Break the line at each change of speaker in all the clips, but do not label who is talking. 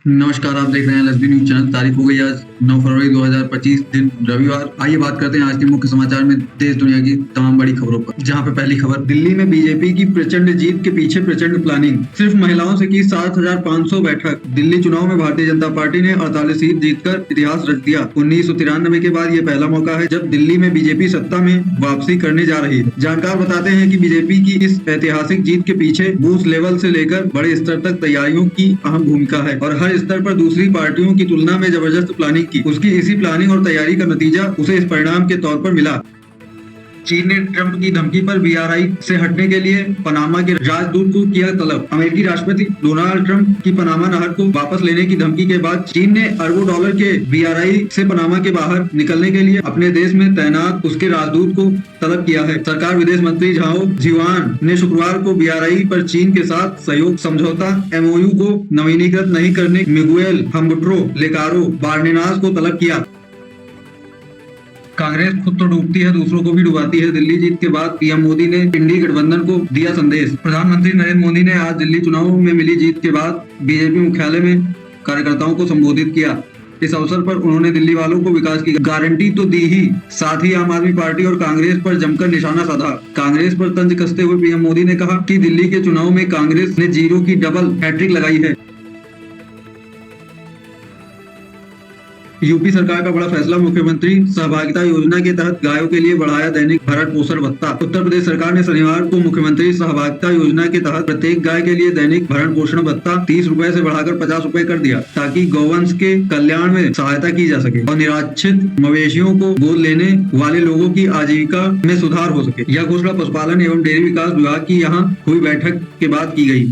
नमस्कार, आप देख रहे हैं एलएसबी न्यूज चैनल। तारीख हो गई आज 9 फरवरी 2025, दिन रविवार। आइए बात करते हैं आज के मुख्य समाचार में देश दुनिया की तमाम बड़ी खबरों पर। जहां पे पहली खबर, दिल्ली में बीजेपी की प्रचंड जीत के पीछे प्रचंड प्लानिंग। सिर्फ महिलाओं से की 7,500 बैठक। दिल्ली चुनाव में भारतीय जनता पार्टी ने 48 सीट जीतकर इतिहास रच दिया। 1993 के बाद ये पहला मौका है जब दिल्ली में बीजेपी सत्ता में वापसी करने जा रही है। जानकार बताते हैं कि बीजेपी की इस ऐतिहासिक जीत के पीछे बूथ लेवल से लेकर बड़े स्तर तक तैयारियों की अहम भूमिका है और हर स्तर पर दूसरी पार्टियों की तुलना में जबरदस्त प्लानिंग की। उसकी इसी प्लानिंग और तैयारी का नतीजा उसे इस परिणाम के तौर पर मिला। चीन ने ट्रंप की धमकी पर बीआरआई से हटने के लिए पनामा के राजदूत को किया तलब। अमेरिकी राष्ट्रपति डोनाल्ड ट्रंप की पनामा नहर को वापस लेने की धमकी के बाद चीन ने अरबों डॉलर के बीआरआई से पनामा के बाहर निकलने के लिए अपने देश में तैनात उसके राजदूत को तलब किया है। सरकार विदेश मंत्री झाओ झिवान ने शुक्रवार को बीआरआई पर चीन के साथ सहयोग समझौता एमओयू को नवीनीकृत नहीं करने मिगुएल हम्बुट्रो लेकारो बार्नेनास को तलब किया। कांग्रेस खुद तो डूबती है, दूसरों को भी डुबाती है। दिल्ली जीत के बाद पीएम मोदी ने इंडी गठबंधन को दिया संदेश। प्रधानमंत्री नरेंद्र मोदी ने आज दिल्ली चुनाव में मिली जीत के बाद बीजेपी मुख्यालय में कार्यकर्ताओं को संबोधित किया। इस अवसर पर उन्होंने दिल्ली वालों को विकास की गारंटी तो दी ही, साथ ही आम आदमी पार्टी और कांग्रेस पर जमकर निशाना साधा। कांग्रेस पर तंज कसते हुए पीएम मोदी ने कहा कि दिल्ली के चुनाव में कांग्रेस ने जीरो की डबल हैट्रिक लगाई है। यूपी सरकार का बड़ा फैसला, मुख्यमंत्री सहभागिता योजना के तहत गायों के लिए बढ़ाया दैनिक भरण पोषण भत्ता। उत्तर प्रदेश सरकार ने शनिवार को मुख्यमंत्री सहभागिता योजना के तहत प्रत्येक गाय के लिए दैनिक भरण पोषण भत्ता 30 रुपए से बढ़ाकर 50 रुपए कर दिया, ताकि गौवंश के कल्याण में सहायता की जा सके और निराश्रित मवेशियों को गोद लेने वाले लोगों की आजीविका में सुधार हो सके। यह घोषणा पशुपालन एवं डेयरी विकास विभाग की यहाँ हुई बैठक के बाद की गई।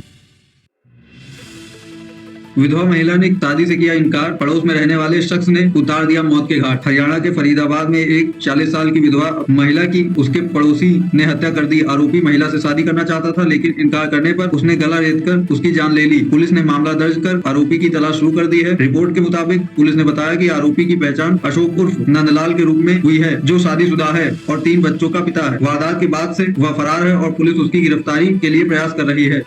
विधवा महिला ने शादी से किया इनकार, पड़ोस में रहने वाले शख्स ने उतार दिया मौत के घाट। हरियाणा के फरीदाबाद में एक 40 साल की विधवा महिला की उसके पड़ोसी ने हत्या कर दी। आरोपी महिला से शादी करना चाहता था, लेकिन इनकार करने पर उसने गला रेतकर उसकी जान ले ली। पुलिस ने मामला दर्ज कर आरोपी की तलाश शुरू कर दी है। रिपोर्ट के मुताबिक पुलिस ने बताया कि आरोपी की पहचान अशोक उर्फ नंदलाल के रूप में हुई है, जो शादीशुदा है और 3 बच्चों का पिता है। वारदात के बाद से वह फरार है और पुलिस उसकी गिरफ्तारी के लिए प्रयास कर रही है।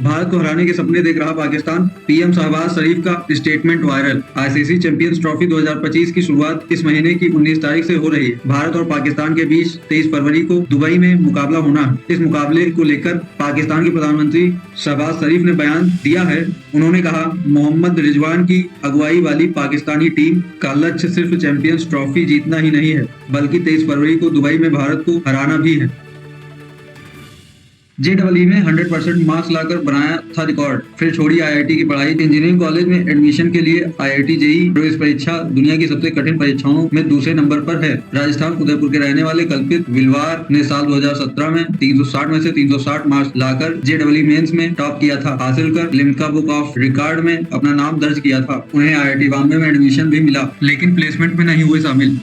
भारत को हराने के सपने देख रहा पाकिस्तान, पीएम शहबाज शरीफ का statement viral. ICC champions trophy 2025 की शुरुआत इस महीने की 19 तारीख से हो रही है। भारत और पाकिस्तान के बीच 23 फरवरी को दुबई में मुकाबला होना है। इस मुकाबले को लेकर पाकिस्तान के प्रधानमंत्री शहबाज शरीफ ने बयान दिया है। उन्होंने कहा, मोहम्मद रिजवान की अगुवाई वाली पाकिस्तानी टीम का लक्ष्य सिर्फ चैंपियंस ट्रॉफी जीतना ही नहीं है, बल्कि 23 फरवरी को दुबई में भारत को हराना भी है। जेईई में 100% मार्क्स लाकर बनाया था रिकॉर्ड, फिर छोड़ी आईआईटी की पढ़ाई। इंजीनियरिंग कॉलेज में एडमिशन के लिए आईआईटी जेईई प्रवेश परीक्षा दुनिया की सबसे कठिन परीक्षाओं में दूसरे नंबर पर है। राजस्थान उदयपुर के रहने वाले कल्पित विलवार ने साल 2017 में 360 में से 360 मार्क्स लाकर जेईई मेंस में टॉप किया था, हासिल कर लिम्का बुक ऑफ रिकॉर्ड में अपना नाम दर्ज किया था। उन्हें आईआईटी बॉम्बे में एडमिशन भी मिला, लेकिन प्लेसमेंट में नहीं हुए शामिल।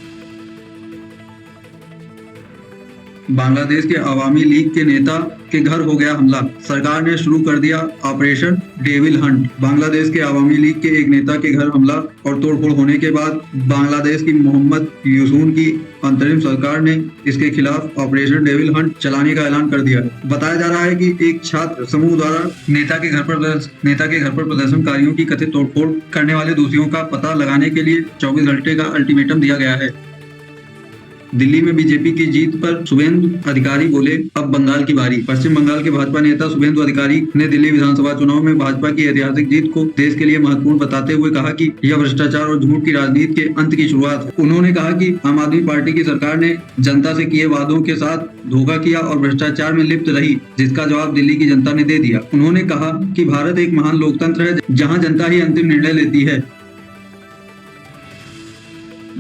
बांग्लादेश के अवामी लीग के नेता के घर हो गया हमला, सरकार ने शुरू कर दिया ऑपरेशन डेविल हंट। बांग्लादेश के अवामी लीग के एक नेता के घर हमला और तोड़फोड़ होने के बाद बांग्लादेश की मोहम्मद यूसून की अंतरिम सरकार ने इसके खिलाफ ऑपरेशन डेविल हंट चलाने का ऐलान कर दिया। बताया जा रहा है कि एक छात्र समूह द्वारा नेता के घर पर प्रदर्शनकारियों की कथित तोड़फोड़ करने वाले दोषियों का पता लगाने के लिए 24 घंटे का अल्टीमेटम दिया गया है। दिल्ली में बीजेपी की जीत पर शुभेंदु अधिकारी बोले, अब बंगाल की बारी। पश्चिम बंगाल के भाजपा नेता शुभेंदु अधिकारी ने दिल्ली विधानसभा चुनाव में भाजपा की ऐतिहासिक जीत को देश के लिए महत्वपूर्ण बताते हुए कहा कि यह भ्रष्टाचार और झूठ की राजनीति के अंत की शुरुआत है। उन्होंने कहा कि आम आदमी पार्टी की सरकार ने जनता से किए वादों के साथ धोखा किया और भ्रष्टाचार में लिप्त रही, जिसका जवाब दिल्ली की जनता ने दे दिया। उन्होंने कहा कि भारत एक महान लोकतंत्र है, जहाँ जनता ही अंतिम निर्णय लेती है।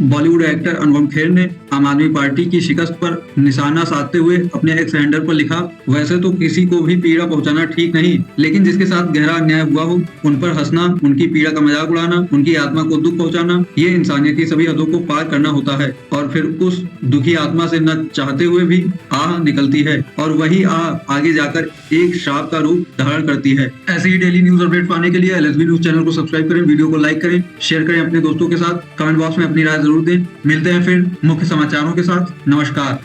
बॉलीवुड एक्टर अनुपम खेर ने आम आदमी पार्टी की शिकस्त पर निशाना साधते हुए अपने एक्स हैंडल पर लिखा, वैसे तो किसी को भी पीड़ा पहुंचाना ठीक नहीं, लेकिन जिसके साथ गहरा अन्याय हुआ हो उन पर हंसना, उनकी पीड़ा का मजाक उड़ाना, उनकी आत्मा को दुख पहुंचाना, ये इंसानियत की सभी हदों को पार करना होता है। और फिर उस दुखी आत्मा से न चाहते हुए भी आह निकलती है और वही आह आगे जाकर एक श्राप का रूप धारण करती है। ऐसे ही डेली न्यूज अपडेट पाने के लिए एलएसबी न्यूज चैनल को सब्सक्राइब करें, वीडियो को लाइक करें, शेयर करें अपने दोस्तों के साथ, कमेंट बॉक्स में अपनी राय जरूर दें। मिलते हैं फिर मुख्य समाचारों के साथ। नमस्कार।